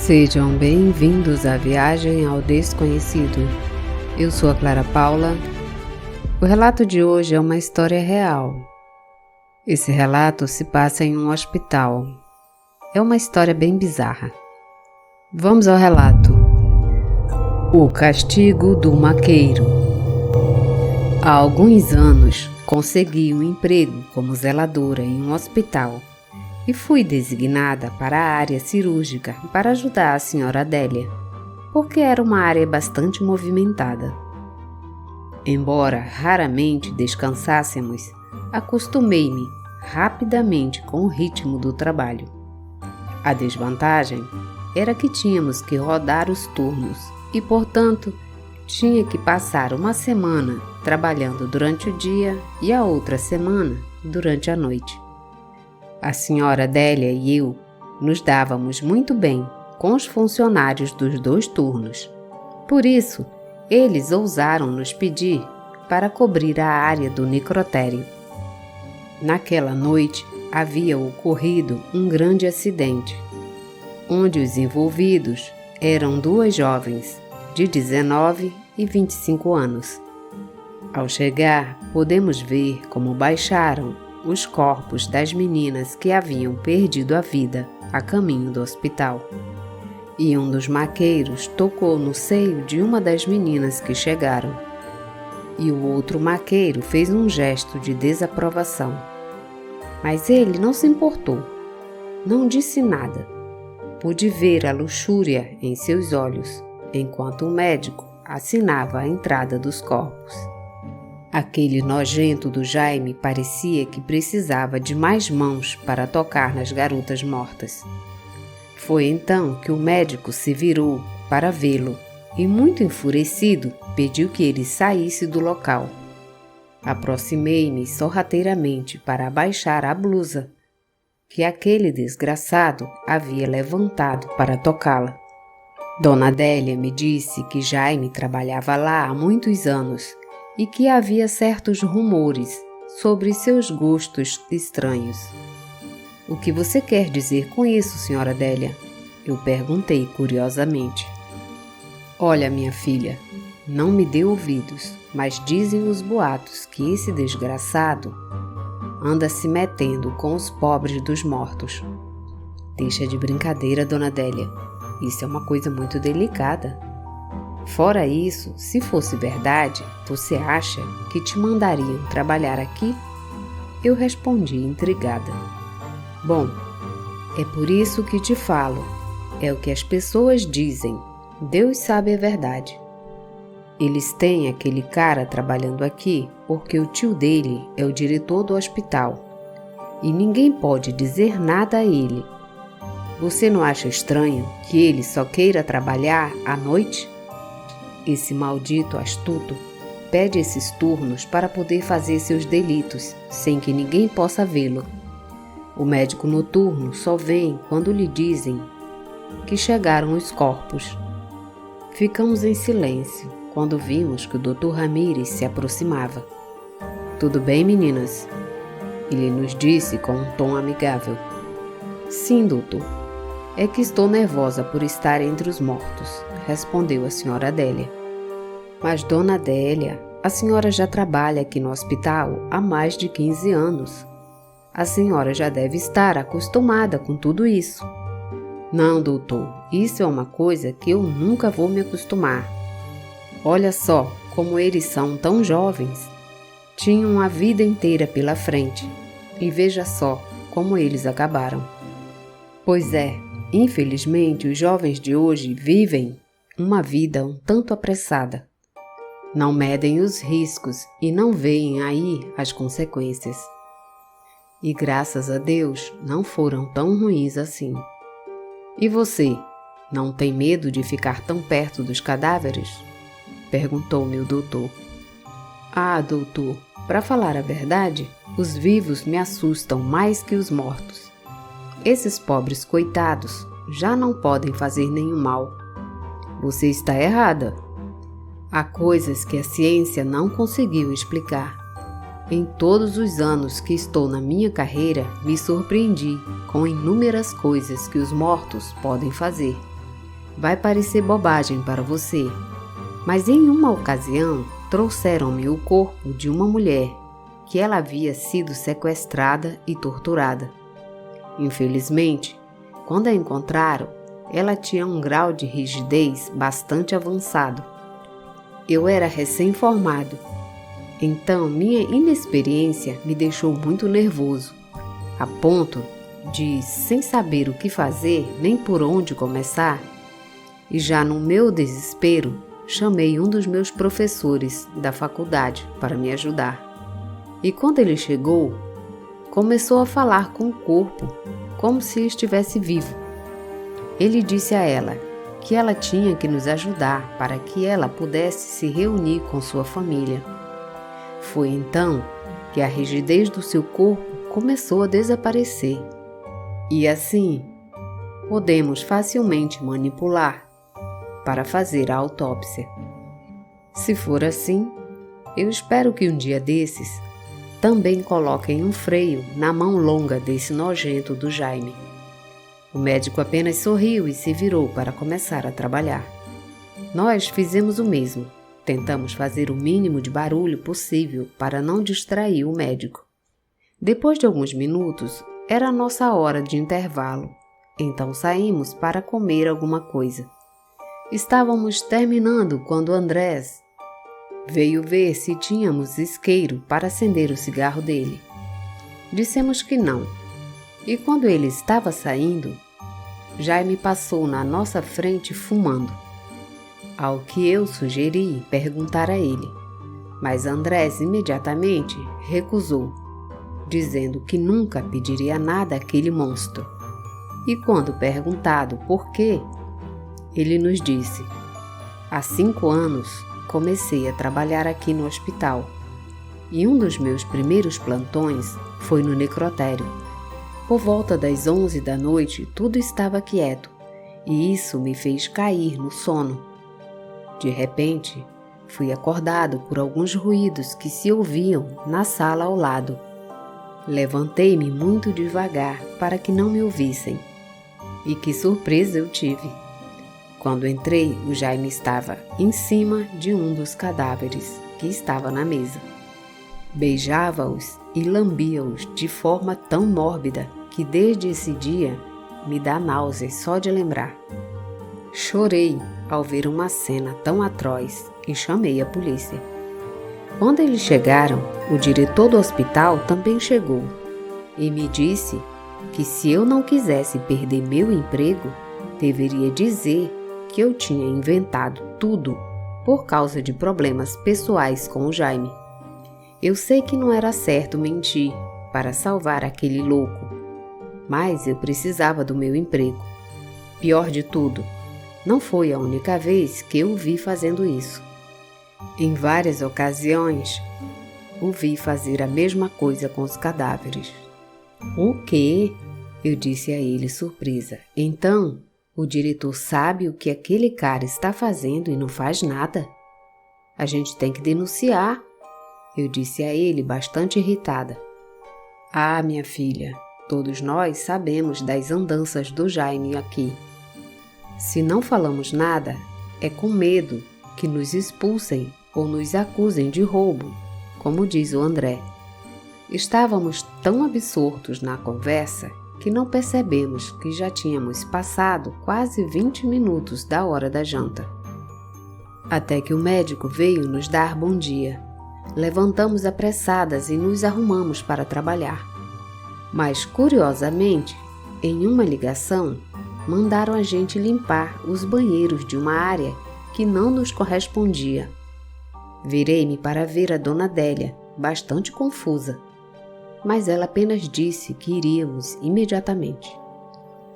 Sejam bem-vindos à viagem ao desconhecido. Eu sou a Clara Paula. O relato de hoje é uma história real. Esse relato se passa em um hospital. É uma história bem bizarra. Vamos ao relato. O castigo do maqueiro. Há alguns anos, consegui um emprego como zeladora em um hospital e fui designada para a área cirúrgica para ajudar a senhora Adélia, porque era uma área bastante movimentada. Embora raramente descansássemos, acostumei-me rapidamente com o ritmo do trabalho. A desvantagem era que tínhamos que rodar os turnos e, portanto, tinha que passar uma semana trabalhando durante o dia e a outra semana durante a noite. A senhora Adélia e eu nos dávamos muito bem com os funcionários dos 2 turnos. Por isso, eles ousaram nos pedir para cobrir a área do necrotério. Naquela noite, havia ocorrido um grande acidente, onde os envolvidos eram 2 jovens de 19 e 25 anos. Ao chegar, podemos ver como baixaram os corpos das meninas que haviam perdido a vida a caminho do hospital. E um dos maqueiros tocou no seio de uma das meninas que chegaram. E o outro maqueiro fez um gesto de desaprovação. Mas ele não se importou. Não disse nada. Pude ver a luxúria em seus olhos, enquanto o médico assinava a entrada dos corpos. Aquele nojento do Jaime parecia que precisava de mais mãos para tocar nas garotas mortas. Foi então que o médico se virou para vê-lo e, muito enfurecido, pediu que ele saísse do local. Aproximei-me sorrateiramente para abaixar a blusa que aquele desgraçado havia levantado para tocá-la. Dona Adélia me disse que Jaime trabalhava lá há muitos anos e que havia certos rumores sobre seus gostos estranhos. O que você quer dizer com isso, senhora Adélia? Eu perguntei curiosamente. Olha, minha filha, não me dê ouvidos, mas dizem os boatos que esse desgraçado anda se metendo com os pobres dos mortos. Deixa de brincadeira, dona Adélia. Isso é uma coisa muito delicada. Fora isso, se fosse verdade, você acha que te mandariam trabalhar aqui? Eu respondi intrigada. Bom, é por isso que te falo. É o que as pessoas dizem. Deus sabe a verdade. Eles têm aquele cara trabalhando aqui porque o tio dele é o diretor do hospital e ninguém pode dizer nada a ele. Você não acha estranho que ele só queira trabalhar à noite? Esse maldito astuto pede esses turnos para poder fazer seus delitos sem que ninguém possa vê-lo. O médico noturno só vem quando lhe dizem que chegaram os corpos. Ficamos em silêncio quando vimos que o Dr. Ramírez se aproximava. Tudo bem, meninas? Ele nos disse com um tom amigável. Sim, doutor. É que estou nervosa por estar entre os mortos, respondeu a senhora Adélia. Mas, dona Adélia, a senhora já trabalha aqui no hospital há mais de 15 anos. A senhora já deve estar acostumada com tudo isso. Não, doutor, isso é uma coisa que eu nunca vou me acostumar. Olha só como eles são tão jovens. Tinham a vida inteira pela frente. E veja só como eles acabaram. Pois é, infelizmente os jovens de hoje vivem uma vida um tanto apressada. Não medem os riscos e não veem aí as consequências. E graças a Deus não foram tão ruins assim. E você, não tem medo de ficar tão perto dos cadáveres? Perguntou-me o doutor. Ah, doutor, para falar a verdade, os vivos me assustam mais que os mortos. Esses pobres coitados já não podem fazer nenhum mal. Você está errada. Há coisas que a ciência não conseguiu explicar. Em todos os anos que estou na minha carreira, me surpreendi com inúmeras coisas que os mortos podem fazer. Vai parecer bobagem para você, mas em uma ocasião trouxeram-me o corpo de uma mulher que ela havia sido sequestrada e torturada. Infelizmente, quando a encontraram, ela tinha um grau de rigidez bastante avançado. Eu era recém-formado, então minha inexperiência me deixou muito nervoso, a ponto de, sem saber o que fazer nem por onde começar, e já no meu desespero, chamei um dos meus professores da faculdade para me ajudar. E quando ele chegou, começou a falar com o corpo, como se estivesse vivo. Ele disse a ela que ela tinha que nos ajudar para que ela pudesse se reunir com sua família. Foi então que a rigidez do seu corpo começou a desaparecer. E assim, podemos facilmente manipular para fazer a autópsia. Se for assim, eu espero que um dia desses também coloquem um freio na mão longa desse nojento do Jaime. O médico apenas sorriu e se virou para começar a trabalhar. Nós fizemos o mesmo. Tentamos fazer o mínimo de barulho possível para não distrair o médico. Depois de alguns minutos, era a nossa hora de intervalo, então saímos para comer alguma coisa. Estávamos terminando quando Andrés veio ver se tínhamos isqueiro para acender o cigarro dele. Dissemos que não, e quando ele estava saindo, Jaime passou na nossa frente fumando. Ao que eu sugeri perguntar a ele, mas Andrés imediatamente recusou, dizendo que nunca pediria nada àquele monstro. E quando perguntado por quê, ele nos disse: há 5 anos comecei a trabalhar aqui no hospital e um dos meus primeiros plantões foi no necrotério. Por volta das 11 da noite tudo estava quieto e isso me fez cair no sono. De repente, fui acordado por alguns ruídos que se ouviam na sala ao lado. Levantei-me muito devagar para que não me ouvissem. E que surpresa eu tive! Quando entrei, o Jaime estava em cima de um dos cadáveres que estava na mesa. Beijava-os e lambia-os de forma tão mórbida que desde esse dia me dá náuseas só de lembrar. Chorei ao ver uma cena tão atroz e chamei a polícia. Quando eles chegaram, o diretor do hospital também chegou e me disse que se eu não quisesse perder meu emprego, deveria dizer que eu tinha inventado tudo por causa de problemas pessoais com o Jaime. Eu sei que não era certo mentir para salvar aquele louco, mas eu precisava do meu emprego. Pior de tudo, não foi a única vez que eu o vi fazendo isso. Em várias ocasiões, o vi fazer a mesma coisa com os cadáveres. O quê? Eu disse a ele surpresa. Então, o diretor sabe o que aquele cara está fazendo e não faz nada? A gente tem que denunciar, eu disse a ele bastante irritada. Ah, minha filha, todos nós sabemos das andanças do Jaime aqui. Se não falamos nada, é com medo que nos expulsem ou nos acusem de roubo, como diz o André. Estávamos tão absortos na conversa que não percebemos que já tínhamos passado quase 20 minutos da hora da janta. Até que o médico veio nos dar bom dia. Levantamos apressadas e nos arrumamos para trabalhar. Mas, curiosamente, em uma ligação, mandaram a gente limpar os banheiros de uma área que não nos correspondia. Virei-me para ver a dona Adélia, bastante confusa, mas ela apenas disse que iríamos imediatamente.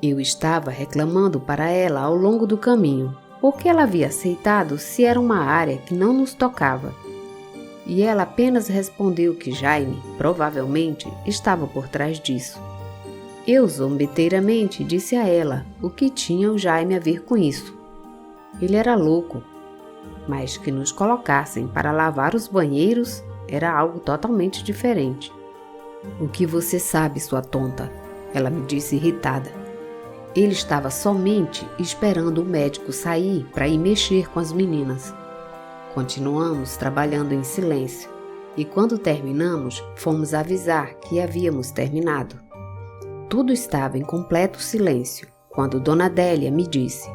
Eu estava reclamando para ela ao longo do caminho, porque ela havia aceitado se era uma área que não nos tocava. E ela apenas respondeu que Jaime, provavelmente, estava por trás disso. Eu zombeteiramente disse a ela o que tinha o Jaime a ver com isso. Ele era louco, mas que nos colocassem para lavar os banheiros era algo totalmente diferente. O que você sabe, sua tonta? Ela me disse irritada. Ele estava somente esperando o médico sair para ir mexer com as meninas. Continuamos trabalhando em silêncio e quando terminamos, fomos avisar que havíamos terminado. Tudo estava em completo silêncio quando Dona Adélia me disse: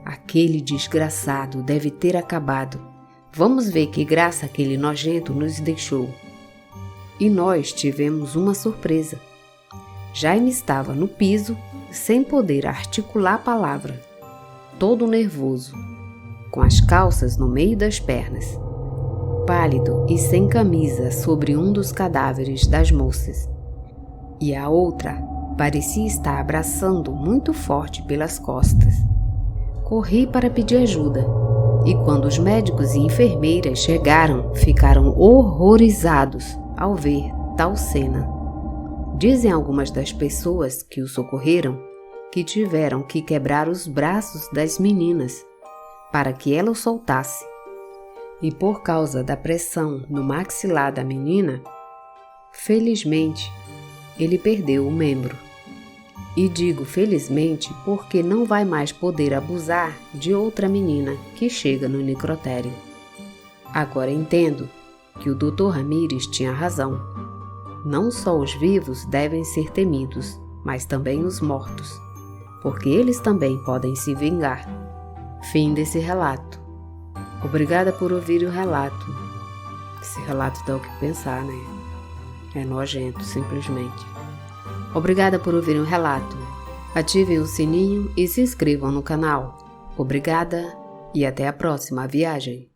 "Aquele desgraçado deve ter acabado. Vamos ver que graça aquele nojento nos deixou." E nós tivemos uma surpresa. Jaime estava no piso, sem poder articular a palavra, todo nervoso, com as calças no meio das pernas, pálido e sem camisa sobre um dos cadáveres das moças. E a outra parecia estar abraçando muito forte pelas costas. Corri para pedir ajuda, e quando os médicos e enfermeiras chegaram, ficaram horrorizados ao ver tal cena. Dizem algumas das pessoas que o socorreram que tiveram que quebrar os braços das meninas para que ela o soltasse. E por causa da pressão no maxilar da menina, felizmente, ele perdeu o membro. E digo felizmente porque não vai mais poder abusar de outra menina que chega no necrotério. Agora entendo que o Dr. Ramírez tinha razão. Não só os vivos devem ser temidos, mas também os mortos, porque eles também podem se vingar. Fim desse relato. Obrigada por ouvir o relato. Esse relato dá o que pensar, né? É nojento, simplesmente. Obrigada por ouvir o relato. Ativem o sininho e se inscrevam no canal. Obrigada e até a próxima viagem.